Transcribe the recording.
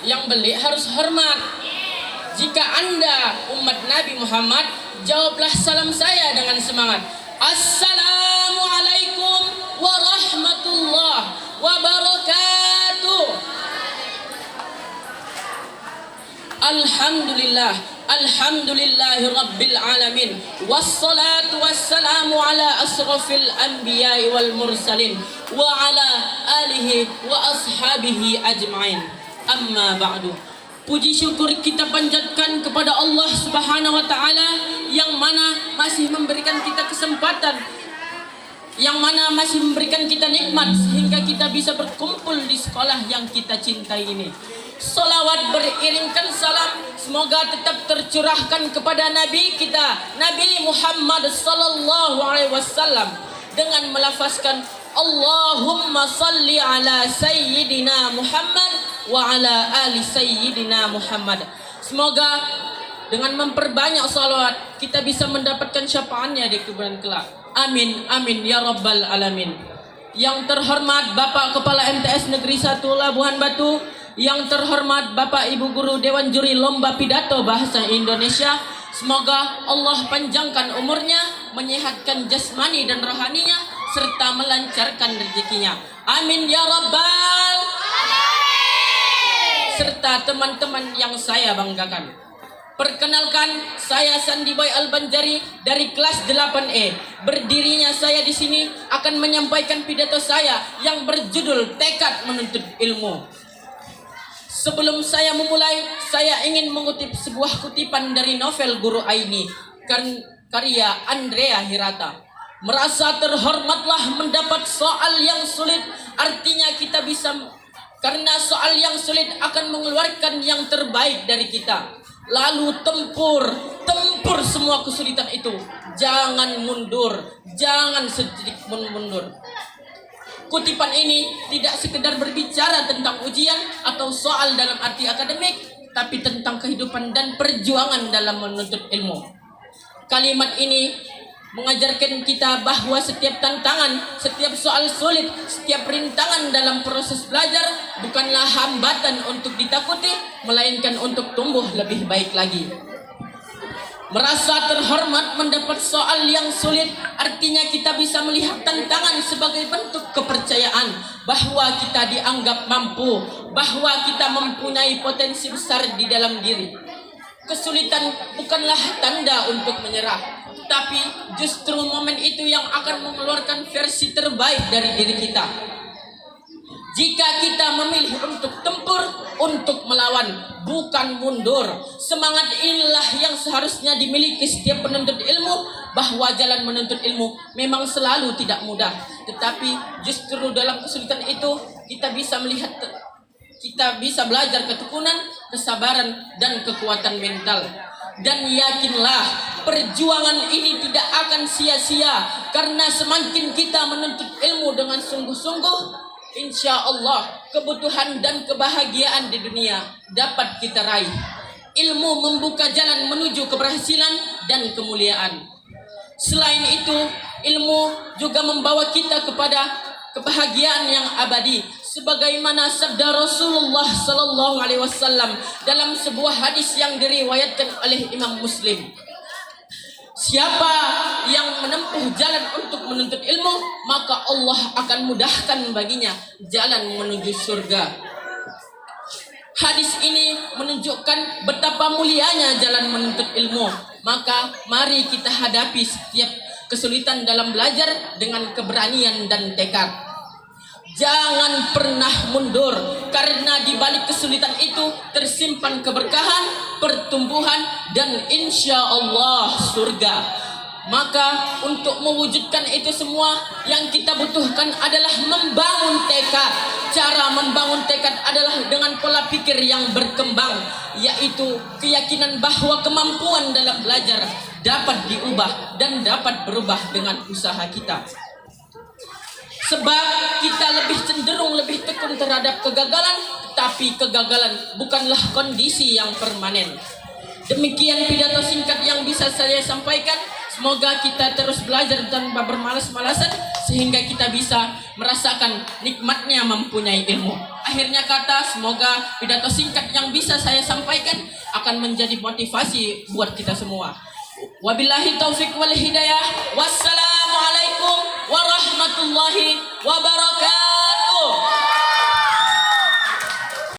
yang beli harus hormat. Jika Anda umat Nabi Muhammad, jawablah salam saya dengan semangat. Assalamualaikum warahmatullahi wabarakatuh. Alhamdulillahi rabbil alamin. Wassalatu wassalamu ala asrafil anbiya'i wal mursalin wa ala alihi wa ashabihi ajma'in. Amma ba'du. Puji syukur kita panjatkan kepada Allah Subhanahu wa taala yang mana masih memberikan kita kesempatan, yang mana masih memberikan kita nikmat sehingga kita bisa berkumpul di sekolah yang kita cintai ini. Salawat beriringkan salam semoga tetap tercurahkan kepada Nabi kita, Nabi Muhammad sallallahu alaihi wasallam, dengan melafazkan Allahumma salli ala sayyidina Muhammad wa ala ali sayyidina Muhammad. Semoga dengan memperbanyak salawat kita bisa mendapatkan syafaatnya di kemudian kelak. Amin amin ya rabbal alamin. Yang terhormat Bapak Kepala MTS Negeri 1 Labuhan Batu, yang terhormat Bapak Ibu Guru Dewan Juri Lomba Pidato Bahasa Indonesia, semoga Allah panjangkan umurnya, menyehatkan jasmani dan rohaninya, serta melancarkan rezekinya. Amin ya rabbal alamin. Serta teman-teman yang saya banggakan. Perkenalkan, saya Sandi Boy Albanjari dari kelas 8E. Berdirinya saya di sini akan menyampaikan pidato saya yang berjudul Tekad Menuntut Ilmu. Sebelum saya memulai, saya ingin mengutip sebuah kutipan dari novel Guru Aini, karya Andrea Hirata. Merasa terhormatlah mendapat soal yang sulit, artinya kita bisa, karena soal yang sulit akan mengeluarkan yang terbaik dari kita. Lalu tempur semua kesulitan itu. Jangan mundur, jangan sedikit mundur. Kutipan ini tidak sekedar berbicara tentang ujian atau soal dalam arti akademik, tapi tentang kehidupan dan perjuangan dalam menuntut ilmu. Kalimat ini mengajarkan kita bahwa setiap tantangan, setiap soal sulit, setiap rintangan dalam proses belajar bukanlah hambatan untuk ditakuti, melainkan untuk tumbuh lebih baik lagi. Merasa terhormat mendapat soal yang sulit, artinya kita bisa melihat tantangan sebagai bentuk kepercayaan bahwa kita dianggap mampu, bahwa kita mempunyai potensi besar di dalam diri. Kesulitan bukanlah tanda untuk menyerah, tapi justru momen itu yang akan mengeluarkan versi terbaik dari diri kita. Jika kita memilih untuk tempur, untuk melawan, bukan mundur. Semangat inilah yang seharusnya dimiliki setiap penuntut ilmu, bahwa jalan menuntut ilmu memang selalu tidak mudah. Tetapi justru dalam kesulitan itu kita bisa melihat, kita bisa belajar ketekunan, kesabaran, dan kekuatan mental. Dan yakinlah, perjuangan ini tidak akan sia-sia, karena semakin kita menuntut ilmu dengan sungguh-sungguh, insya Allah kebutuhan dan kebahagiaan di dunia dapat kita raih. Ilmu membuka jalan menuju keberhasilan dan kemuliaan. Selain itu, ilmu juga membawa kita kepada kebahagiaan yang abadi, sebagaimana sabda Rasulullah sallallahu alaihi wasallam dalam sebuah hadis yang diriwayatkan oleh Imam Muslim. Siapa yang menempuh jalan untuk menuntut ilmu, maka Allah akan mudahkan baginya jalan menuju surga. Hadis ini menunjukkan betapa mulianya jalan menuntut ilmu. Maka mari kita hadapi setiap kesulitan dalam belajar dengan keberanian dan tekad. Jangan pernah mundur, karena di balik kesulitan itu tersimpan keberkahan, pertumbuhan, dan insya Allah surga. Maka untuk mewujudkan itu semua, yang kita butuhkan adalah membangun tekad. Cara membangun tekad adalah dengan pola pikir yang berkembang, yaitu keyakinan bahwa kemampuan dalam belajar dapat diubah dan dapat berubah dengan usaha kita. Sebab kita lebih cenderung lebih tekun terhadap kegagalan, tapi kegagalan bukanlah kondisi yang permanen. Demikian pidato singkat yang bisa saya sampaikan. Semoga kita terus belajar tanpa bermalas-malasan sehingga kita bisa merasakan nikmatnya mempunyai ilmu. Akhirnya kata, semoga pidato singkat yang bisa saya sampaikan akan menjadi motivasi buat kita semua. Wabillahi taufik wal hidayah. Wassalamualaikum warahmatullahi wabarakatuh.